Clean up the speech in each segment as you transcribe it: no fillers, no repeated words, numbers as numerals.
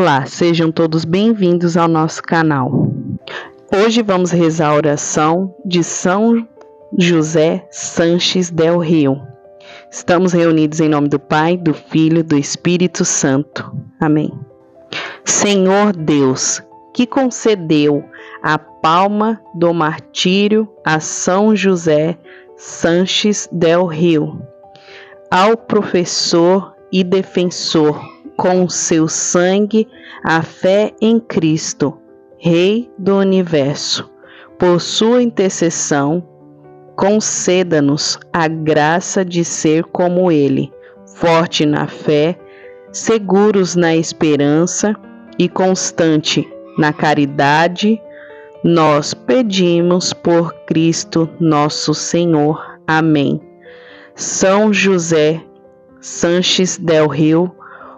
Olá, sejam todos bem-vindos ao nosso canal. Hoje vamos rezar a oração de São José Sanches del Rio. Estamos reunidos em nome do Pai, do Filho e do Espírito Santo. Amém. Senhor Deus, que concedeu a palma do martírio a São José Sanches del Rio, ao professor e defensor, com seu sangue, a fé em Cristo, Rei do Universo. Por sua intercessão, conceda-nos a graça de ser como Ele, forte na fé, seguros na esperança e constante na caridade. Nós pedimos por Cristo nosso Senhor. Amém. São José Sanches del Rio,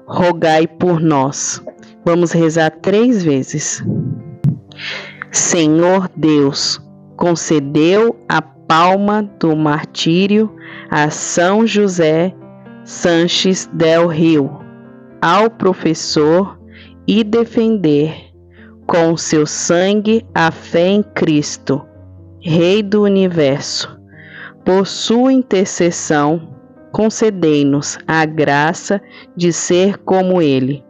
rogai por nós. Vamos rezar 3 vezes. Senhor Deus, concedeu a palma do martírio a São José Sanches del Rio, ao professor e defender com seu sangue a fé em Cristo, Rei do Universo. Por sua intercessão, concedei-nos a graça de ser como Ele,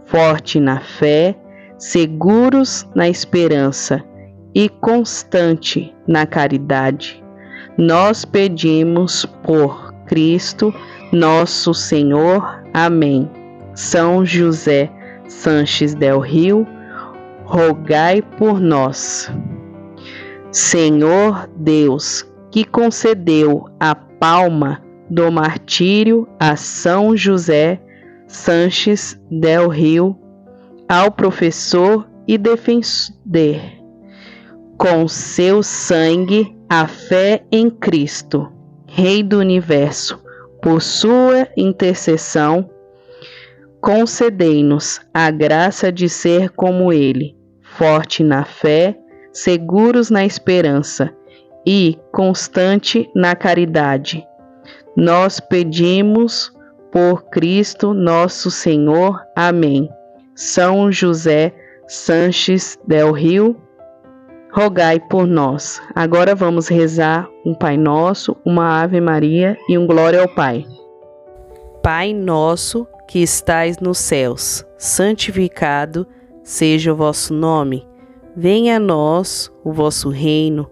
forte na fé, seguros na esperança e constante na caridade. Nós pedimos por Cristo nosso Senhor. Amém. São José Sanches del Rio, rogai por nós. Senhor Deus, que concedeu a palma do martírio a São José Sanches del Rio, ao professor e defender com seu sangue a fé em Cristo, Rei do Universo. Por sua intercessão, concedei-nos a graça de ser como Ele, forte na fé, seguros na esperança e constante na caridade. Nós pedimos por Cristo nosso Senhor. Amém. São José Sanches del Rio, rogai por nós. Agora vamos rezar um Pai Nosso, uma Ave Maria e um Glória ao Pai. Pai nosso que estais nos céus, santificado seja o vosso nome. Venha a nós o vosso reino.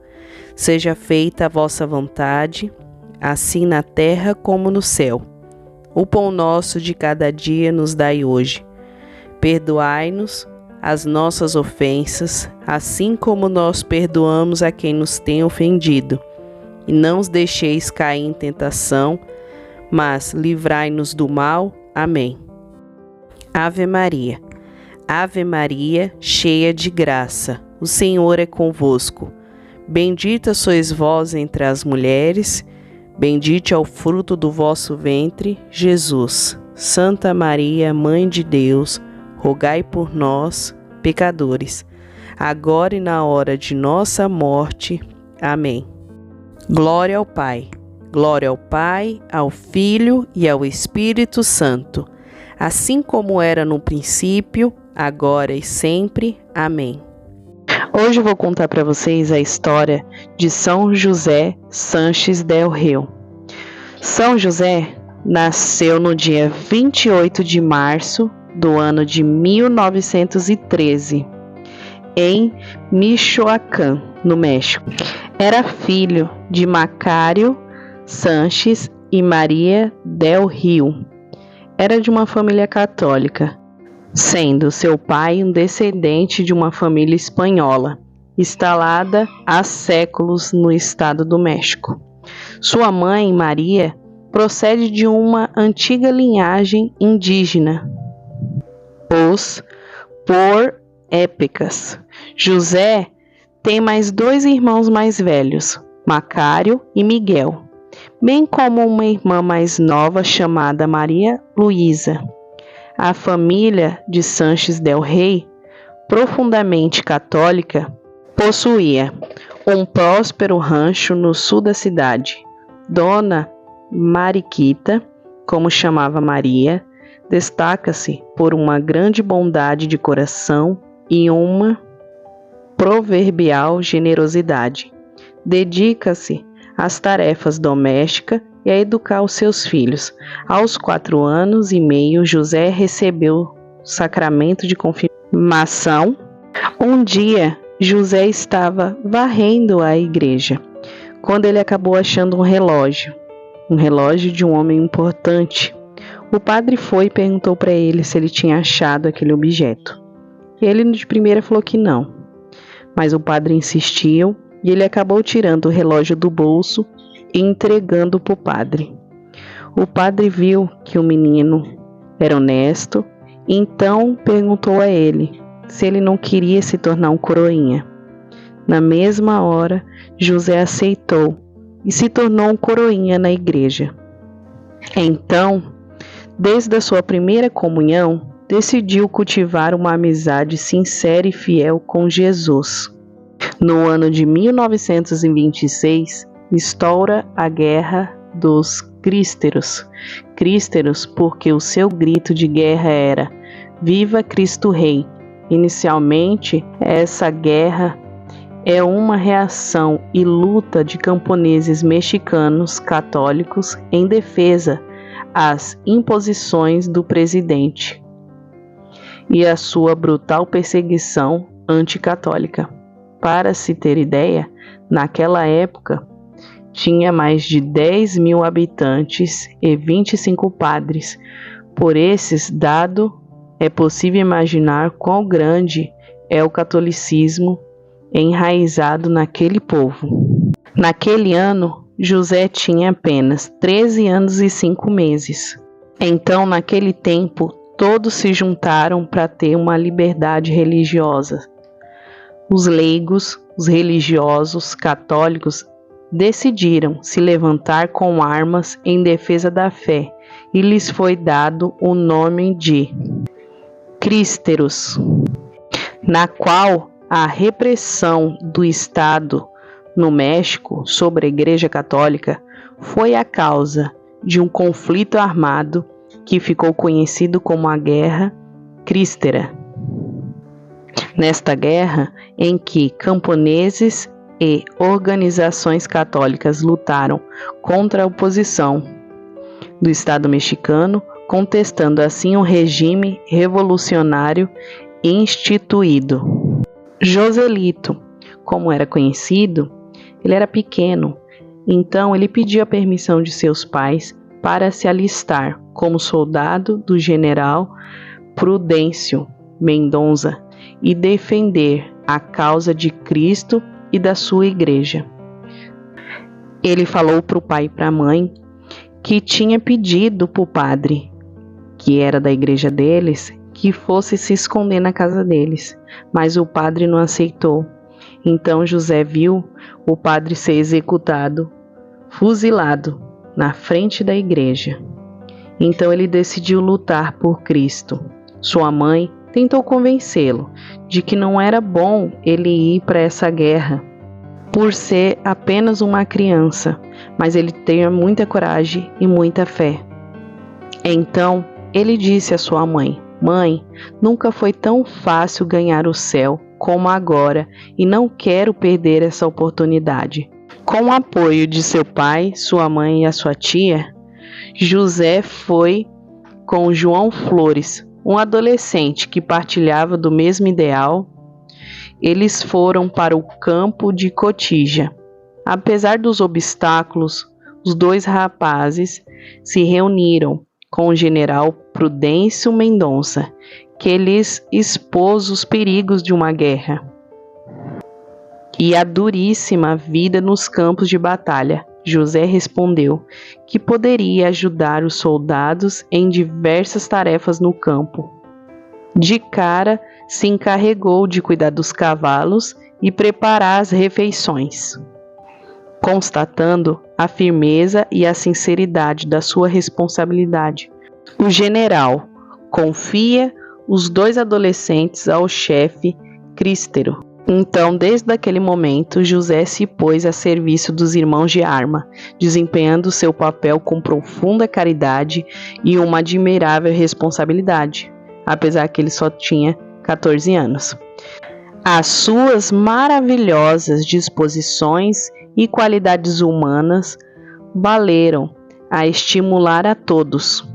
Seja feita a vossa vontade, assim na terra como no céu. O pão nosso de cada dia nos dai hoje. Perdoai-nos as nossas ofensas, assim como nós perdoamos a quem nos tem ofendido. E não os deixeis cair em tentação, mas livrai-nos do mal. Amém. Ave Maria. Ave Maria, cheia de graça, o Senhor é convosco. Bendita sois vós entre as mulheres, bendito é o fruto do vosso ventre, Jesus. Santa Maria, Mãe de Deus, rogai por nós, pecadores, agora e na hora de nossa morte. Amém. Glória ao Pai, ao Filho e ao Espírito Santo, assim como era no princípio, agora e sempre. Amém. Hoje eu vou contar para vocês a história de São José Sanches del Rio. São José nasceu no dia 28 de março do ano de 1913, em Michoacán, no México. Era filho de Macário Sanches e Maria del Rio. Era de uma família católica, sendo seu pai um descendente de uma família espanhola, instalada há séculos no estado do México. Sua mãe, Maria, procede de uma antiga linhagem indígena, os Porépicas. José tem mais 2 irmãos mais velhos, Macário e Miguel, bem como uma irmã mais nova chamada Maria Luísa. A família de Sanches del Rey, profundamente católica, possuía um próspero rancho no sul da cidade. Dona Mariquita, como chamava Maria, Destaca-se por uma grande bondade de coração e uma proverbial generosidade. Dedica-se às tarefas domésticas e a educar os seus filhos. Aos 4 anos e meio, José recebeu o sacramento de confirmação. Um dia, José estava varrendo a igreja, quando ele acabou achando um relógio de um homem importante. O padre foi e perguntou para ele se ele tinha achado aquele objeto. Ele de primeira falou que não, mas o padre insistiu e ele acabou tirando o relógio do bolso e entregando para o padre. O padre viu que o menino era honesto, então perguntou a ele se ele não queria se tornar um coroinha. Na mesma hora, José aceitou e se tornou um coroinha na igreja. Então, desde a sua primeira comunhão, decidiu cultivar uma amizade sincera e fiel com Jesus. No ano de 1926, estoura a Guerra dos Crísteros. Crísteros porque o seu grito de guerra era "Viva Cristo Rei!". Inicialmente, essa guerra é uma reação e luta de camponeses mexicanos católicos em defesa às imposições do presidente e a sua brutal perseguição anticatólica. Para se ter ideia, naquela época tinha mais de 10.000 habitantes e 25 padres. Por esses dados, é possível imaginar quão grande é o catolicismo enraizado naquele povo. Naquele ano, José tinha apenas 13 anos e 5 meses. Então, naquele tempo, todos se juntaram para ter uma liberdade religiosa. Os leigos, os religiosos católicos decidiram se levantar com armas em defesa da fé e lhes foi dado o nome de Crísteros, na qual a repressão do Estado no México sobre a Igreja Católica foi a causa de um conflito armado que ficou conhecido como a Guerra Cristera. Nesta guerra, em que camponeses e organizações católicas lutaram contra a oposição do Estado mexicano, contestando assim o regime revolucionário instituído. Joselito, como era conhecido, ele era pequeno, então ele pediu a permissão de seus pais para se alistar como soldado do general Prudêncio Mendonça e defender a causa de Cristo e da sua igreja. Ele falou para o pai e para a mãe que tinha pedido para o padre, que era da igreja deles, que fosse se esconder na casa deles, mas o padre não aceitou. Então José viu o padre ser executado, fuzilado, na frente da igreja. Então ele decidiu lutar por Cristo. Sua mãe tentou convencê-lo de que não era bom ele ir para essa guerra, por ser apenas uma criança, mas ele tinha muita coragem e muita fé. Então ele disse à sua mãe: "Mãe, nunca foi tão fácil ganhar o céu como agora e não quero perder essa oportunidade." Com o apoio de seu pai, sua mãe e a sua tia, José foi com João Flores, um adolescente que partilhava do mesmo ideal. Eles foram para o campo de Cotija. Apesar dos obstáculos, os dois rapazes se reuniram com o general Prudêncio Mendonça, que lhes expôs os perigos de uma guerra e a duríssima vida nos campos de batalha. José respondeu que poderia ajudar os soldados em diversas tarefas no campo. De cara, se encarregou de cuidar dos cavalos e preparar as refeições. Constatando a firmeza e a sinceridade da sua responsabilidade, o general confia os dois adolescentes ao chefe Crístero, Então, desde aquele momento, José se pôs a serviço dos irmãos de arma, desempenhando seu papel com profunda caridade e uma admirável responsabilidade, apesar que ele só tinha 14 anos. As suas maravilhosas disposições e qualidades humanas valeram a estimular a todos.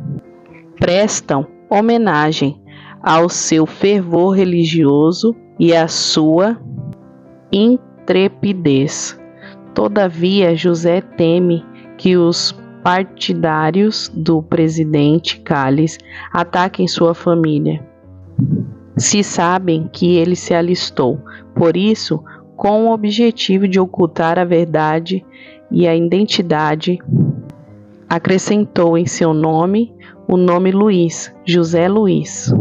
Prestam homenagem ao seu fervor religioso e à sua intrepidez. Todavia, José teme que os partidários do presidente Calles ataquem sua família, se sabem que ele se alistou. Por isso, com o objetivo de ocultar a verdade e a identidade, acrescentou em seu nome o nome Luís, José Luís.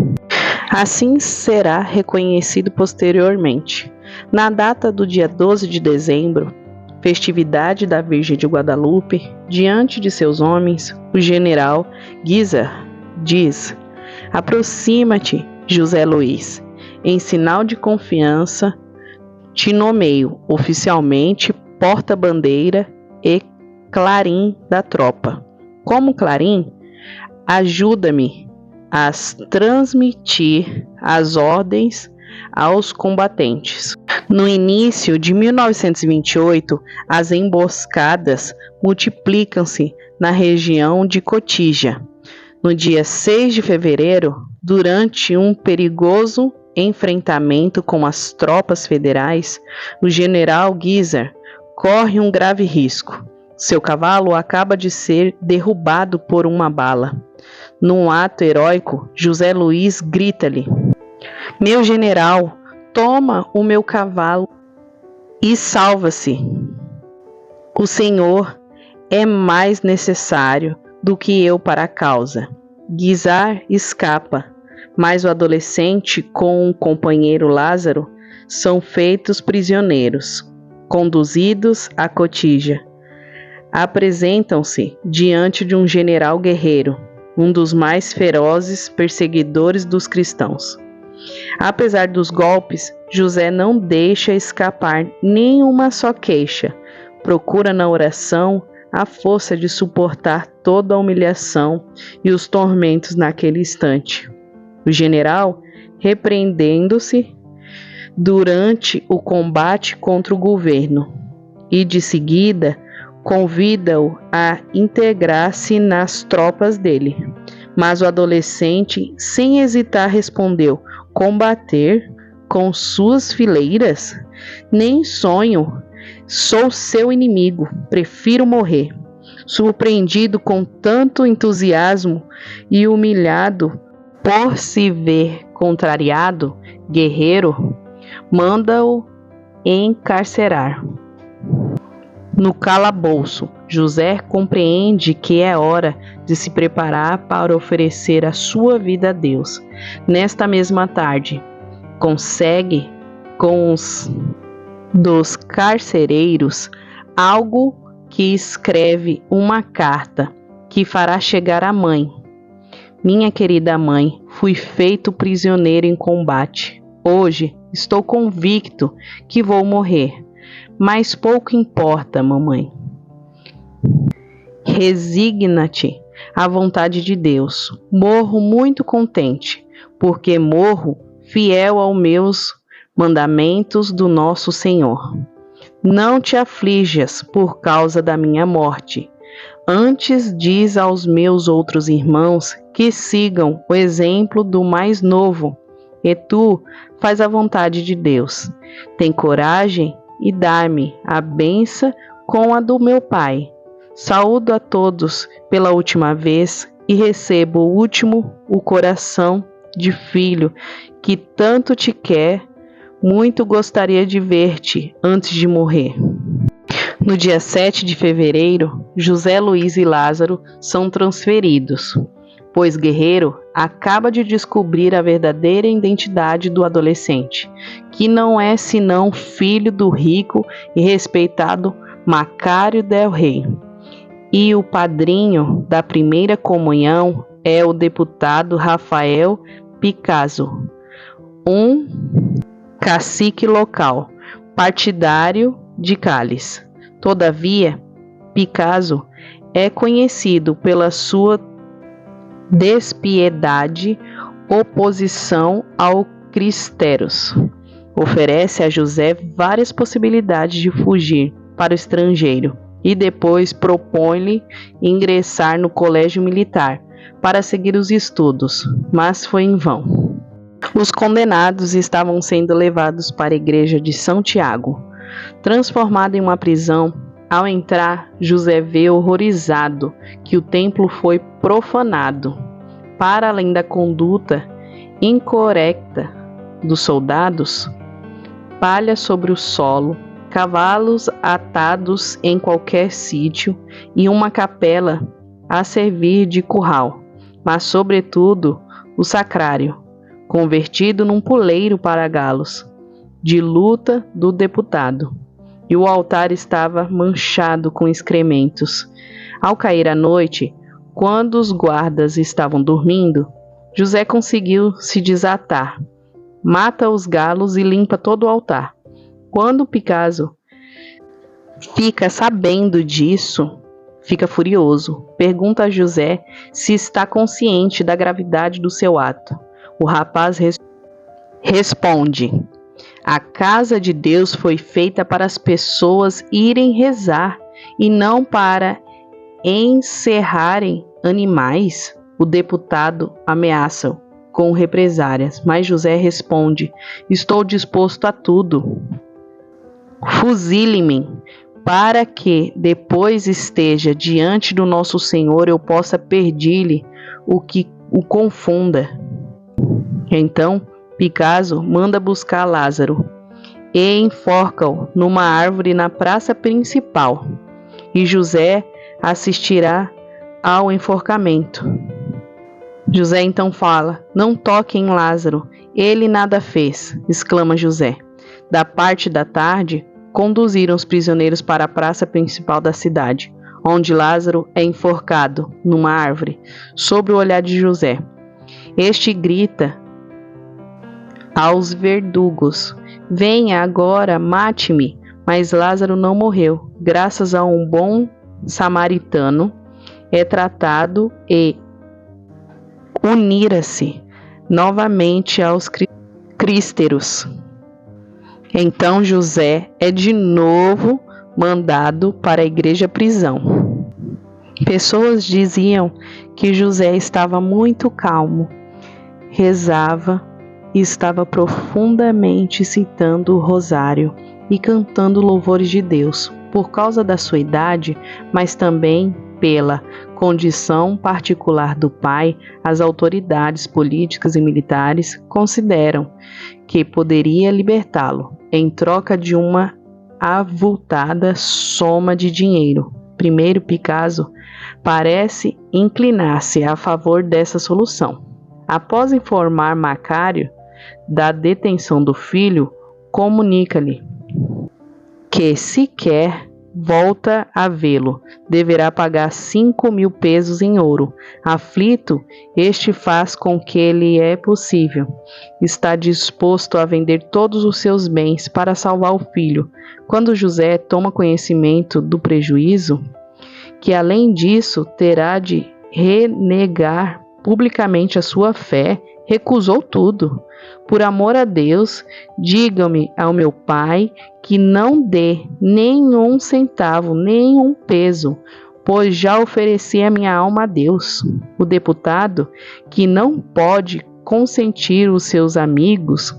Assim será reconhecido posteriormente. Na data do dia 12 de dezembro, festividade da Virgem de Guadalupe, diante de seus homens, o general Guizar diz: aproxima-te, José Luís, em sinal de confiança, te nomeio oficialmente porta-bandeira e clarim da tropa. Como clarim, ajuda-me a transmitir as ordens aos combatentes. No início de 1928, as emboscadas multiplicam-se na região de Cotija. No dia 6 de fevereiro, durante um perigoso enfrentamento com as tropas federais, o general Guizar corre um grave risco. Seu cavalo acaba de ser derrubado por uma bala. Num ato heróico, José Luís grita-lhe: meu general, toma o meu cavalo e salva-se. O senhor é mais necessário do que eu para a causa. Guizar escapa, mas o adolescente com o companheiro Lázaro são feitos prisioneiros, conduzidos a Cotija. Apresentam-se diante de um general guerreiro, um dos mais ferozes perseguidores dos cristãos. Apesar dos golpes, José não deixa escapar nenhuma só queixa. Procura na oração a força de suportar toda a humilhação e os tormentos naquele instante. O general, repreendendo-se durante o combate contra o governo, e de seguida convida-o a integrar-se nas tropas dele. Mas o adolescente, sem hesitar, respondeu: combater com suas fileiras? Nem sonho, sou seu inimigo, prefiro morrer. Surpreendido com tanto entusiasmo e humilhado por se ver contrariado, guerreiro manda-o encarcerar. No calabouço, José compreende que é hora de se preparar para oferecer a sua vida a Deus. Nesta mesma tarde, consegue com os dos carcereiros algo que escreve uma carta que fará chegar à mãe. Minha querida mãe, fui feito prisioneiro em combate. Hoje estou convicto que vou morrer. Mas pouco importa, mamãe. Resigna-te à vontade de Deus. Morro muito contente, porque morro fiel aos meus mandamentos do nosso Senhor. Não te aflijas por causa da minha morte. Antes diz aos meus outros irmãos que sigam o exemplo do mais novo, e tu faz a vontade de Deus. Tem coragem e dá-me a bênção com a do meu pai. Saúdo a todos pela última vez e recebo o último o coração de filho que tanto te quer, muito gostaria de ver-te antes de morrer. No dia 7 de fevereiro, José Luís e Lázaro são transferidos, pois Guerreiro acaba de descobrir a verdadeira identidade do adolescente, que não é senão filho do rico e respeitado Macário del Rey. E o padrinho da primeira comunhão é o deputado Rafael Picasso, um cacique local, partidário de Cálice. Todavia, Picasso é conhecido pela sua despiedade, oposição ao Cristeros. Oferece a José várias possibilidades de fugir para o estrangeiro e depois propõe-lhe ingressar no colégio militar para seguir os estudos, mas foi em vão. Os condenados estavam sendo levados para a igreja de São Tiago. Transformado em uma prisão, ao entrar, José vê horrorizado que o templo foi profanado. Para além da conduta incorreta dos soldados, palha sobre o solo, cavalos atados em qualquer sítio e uma capela a servir de curral, mas sobretudo o sacrário, convertido num puleiro para galos, de luta do deputado, e o altar estava manchado com excrementos. Ao cair a noite, quando os guardas estavam dormindo, José conseguiu se desatar, mata os galos e limpa todo o altar. Quando Picasso fica sabendo disso, fica furioso. Pergunta a José se está consciente da gravidade do seu ato. O rapaz responde: a casa de Deus foi feita para as pessoas irem rezar e não para encerrarem animais. O deputado ameaça com represálias, mas José responde: estou disposto a tudo. Fuzile-me, para que depois esteja diante do nosso Senhor eu possa pedir-lhe o que o confunda. Então Picasso manda buscar Lázaro e enforca-o numa árvore na praça principal, e José assistirá ao enforcamento. José então fala: não toque em Lázaro, ele nada fez, exclama José. Da parte da tarde, conduziram os prisioneiros para a praça principal da cidade, onde Lázaro é enforcado numa árvore, sob o olhar de José. Este grita aos verdugos: venha agora, mate-me. Mas Lázaro não morreu. Graças a um bom samaritano, é tratado e unira-se novamente aos Cristeros. Então José é de novo mandado para a igreja prisão. Pessoas diziam que José estava muito calmo, rezava e estava profundamente citando o rosário e cantando louvores de Deus, por causa da sua idade, mas também pela condição particular do pai. As autoridades políticas e militares consideram que poderia libertá-lo em troca de uma avultada soma de dinheiro. Primeiro, Picasso parece inclinar-se a favor dessa solução. Após informar Macário da detenção do filho, comunica-lhe que, se quer volta a vê-lo, deverá pagar 5.000 pesos em ouro. Aflito, este faz com que lhe é possível. Está disposto a vender todos os seus bens para salvar o filho. Quando José toma conhecimento do prejuízo, que além disso terá de renegar publicamente a sua fé, recusou tudo. Por amor a Deus, diga-me ao meu pai que não dê nenhum centavo, nenhum peso, pois já ofereci a minha alma a Deus. O deputado, que não pode consentir os seus amigos,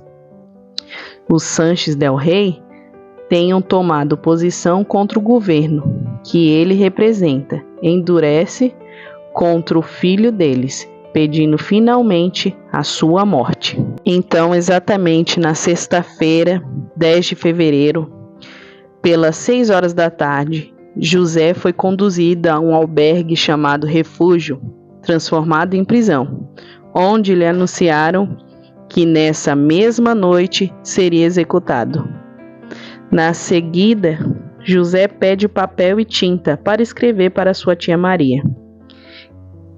os Sanches del Rey, tenham tomado posição contra o governo que ele representa, endurece contra o filho deles, pedindo finalmente a sua morte. Então, exatamente na sexta-feira, 10 de fevereiro, pelas 6 horas da tarde, José foi conduzido a um albergue chamado Refúgio, transformado em prisão, onde lhe anunciaram que nessa mesma noite seria executado. Na seguida, José pede papel e tinta para escrever para sua tia Maria: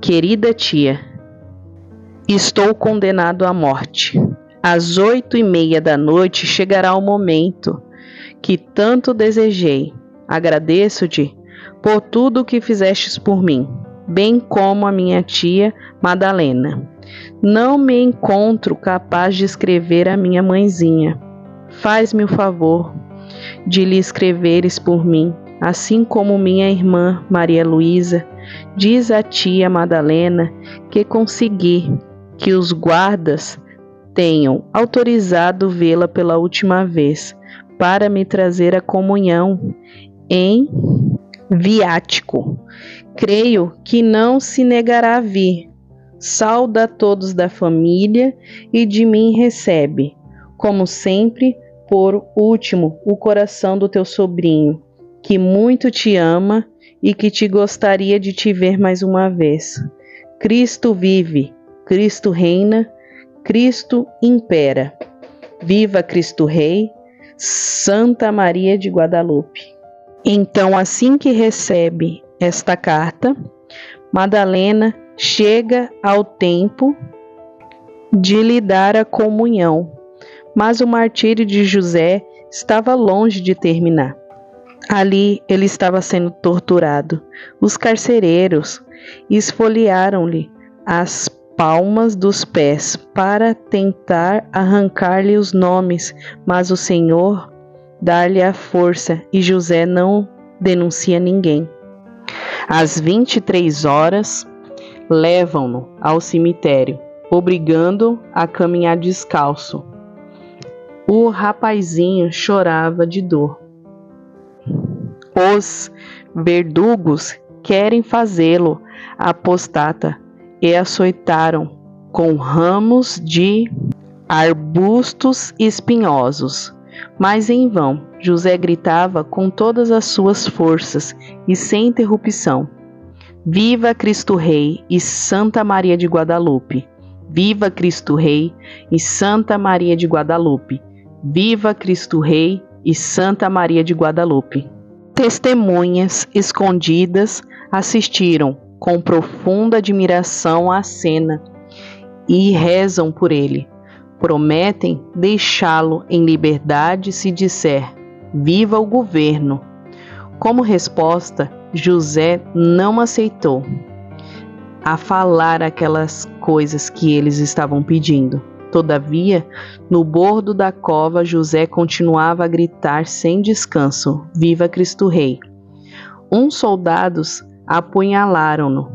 querida tia, estou condenado à morte. Às 8:30 da noite chegará o momento que tanto desejei. Agradeço-te por tudo o que fizestes por mim, bem como a minha tia Madalena. Não me encontro capaz de escrever a minha mãezinha. Faz-me o favor de lhe escreveres por mim, assim como minha irmã Maria Luísa. Diz à tia Madalena que consegui que os guardas tenham autorizado vê-la pela última vez para me trazer a comunhão em viático. Creio que não se negará a vir. Sauda a todos da família e de mim recebe, como sempre, por último, o coração do teu sobrinho, que muito te ama e que te gostaria de te ver mais uma vez. Cristo vive, Cristo reina, Cristo impera. Viva Cristo Rei, Santa Maria de Guadalupe. Então, assim que recebe esta carta, Madalena chega ao tempo de lhe dar a comunhão, mas o martírio de José estava longe de terminar. Ali ele estava sendo torturado. Os carcereiros esfoliaram-lhe as palmas dos pés para tentar arrancar-lhe os nomes, mas o Senhor dá-lhe a força e José não denuncia ninguém. Às 23 horas, levam-no ao cemitério, obrigando-o a caminhar descalço. O rapazinho chorava de dor. Os verdugos querem fazê-lo apostata e açoitaram com ramos de arbustos espinhosos. Mas em vão, José gritava com todas as suas forças e sem interrupção: Viva Cristo Rei e Santa Maria de Guadalupe! Viva Cristo Rei e Santa Maria de Guadalupe! Viva Cristo Rei e Santa Maria de Guadalupe! Testemunhas escondidas assistiram com profunda admiração à cena e rezam por ele. Prometem deixá-lo em liberdade se disser: Viva o governo! Como resposta, José não aceitou a falar aquelas coisas que eles estavam pedindo. Todavia, no bordo da cova, José continuava a gritar sem descanso: Viva Cristo Rei! Uns soldados apunhalaram-no.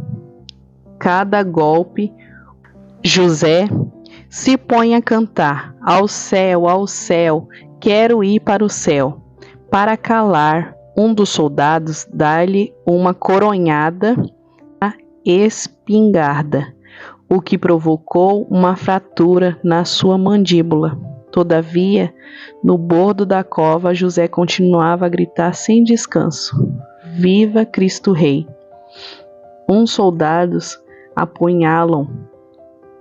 Cada golpe, José se põe a cantar: ao céu, quero ir para o céu. Para calar, um dos soldados dá-lhe uma coronhada à espingarda, o que provocou uma fratura na sua mandíbula. Todavia, no bordo da cova, José continuava a gritar sem descanso: Viva Cristo Rei! Uns soldados apunhalam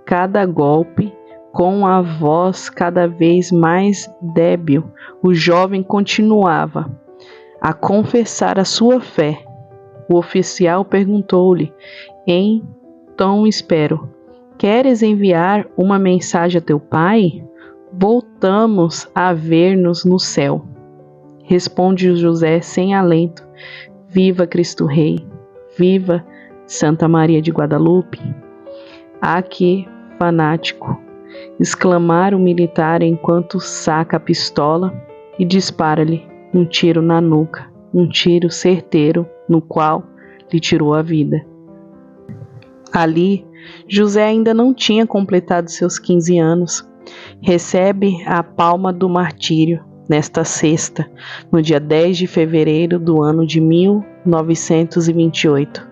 cada golpe com a voz cada vez mais débil. O jovem continuava a confessar a sua fé. O oficial perguntou-lhe em tom áspero: Queres enviar uma mensagem a teu pai? Voltamos a ver-nos no céu. Responde José sem alento: Viva Cristo Rei! Viva Santa Maria de Guadalupe! Ah, que fanático! Exclamara o militar enquanto saca a pistola e dispara-lhe um tiro na nuca, um tiro certeiro no qual lhe tirou a vida. Ali, José ainda não tinha completado seus 15 anos. Recebe a palma do martírio nesta sexta, no dia 10 de fevereiro do ano de 1928,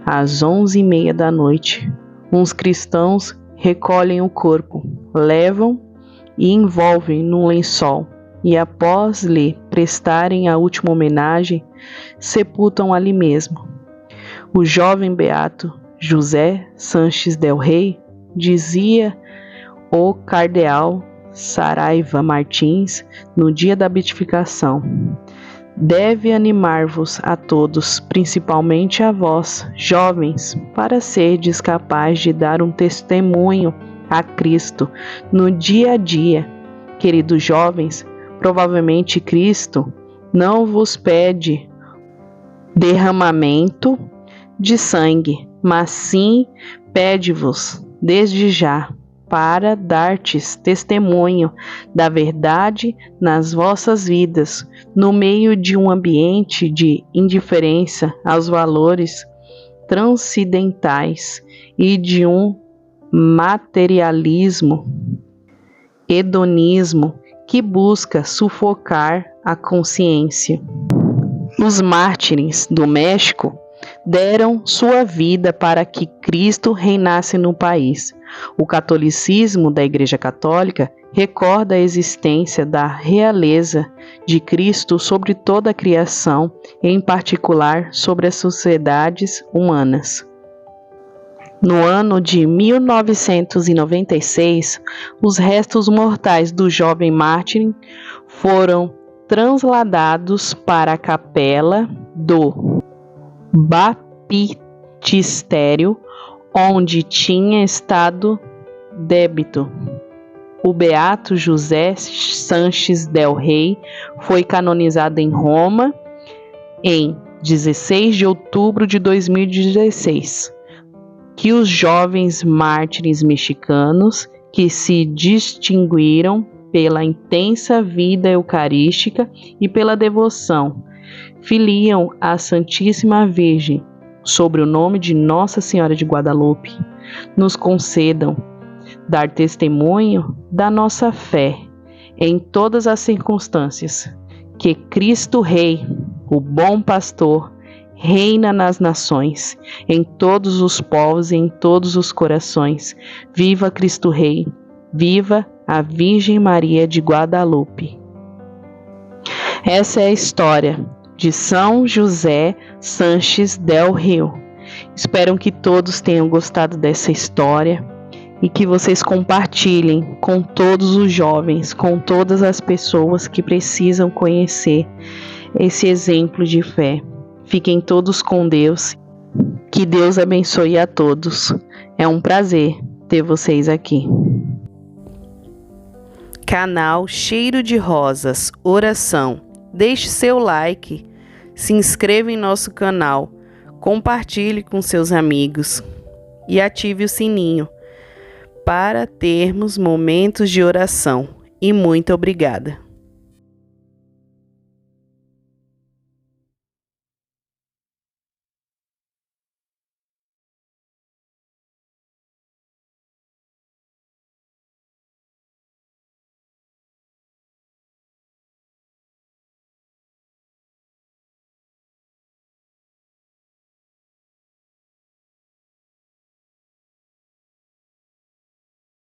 às 11:30 da noite. Uns cristãos recolhem o corpo, levam e envolvem num lençol e, após lhe prestarem a última homenagem, sepultam ali mesmo. O jovem beato José Sanches del Rey, dizia o cardeal Saraiva Martins no dia da beatificação: deve animar-vos a todos, principalmente a vós, jovens, para serdes capazes de dar um testemunho a Cristo no dia a dia. Queridos jovens, provavelmente Cristo não vos pede derramamento de sangue, mas sim pede-vos desde já para dar-te testemunho da verdade nas vossas vidas, no meio de um ambiente de indiferença aos valores transcendentais e de um materialismo, hedonismo que busca sufocar a consciência. Os mártires do México deram sua vida para que Cristo reinasse no país. O catolicismo da Igreja Católica recorda a existência da realeza de Cristo sobre toda a criação, em particular sobre as sociedades humanas. No ano de 1996, os restos mortais do jovem mártir foram transladados para a capela do Bapistério, onde tinha estado débito. O beato José Sanches del Rey foi canonizado em Roma em 16 de outubro de 2016. Que os jovens mártires mexicanos que se distinguiram pela intensa vida eucarística e pela devoção filiam à Santíssima Virgem sobre o nome de Nossa Senhora de Guadalupe, nos concedam dar testemunho da nossa fé em todas as circunstâncias, que Cristo Rei, o bom pastor, reina nas nações, em todos os povos e em todos os corações. Viva Cristo Rei, viva a Virgem Maria de Guadalupe. Essa é a história de São José Sanches del Rey. Espero que todos tenham gostado dessa história e que vocês compartilhem com todos os jovens, com todas as pessoas que precisam conhecer esse exemplo de fé. Fiquem todos com Deus. Que Deus abençoe a todos. É um prazer ter vocês aqui. Canal Cheiro de Rosas, Oração. Deixe seu like, se inscreva em nosso canal, compartilhe com seus amigos e ative o sininho para termos momentos de oração. E muito obrigada.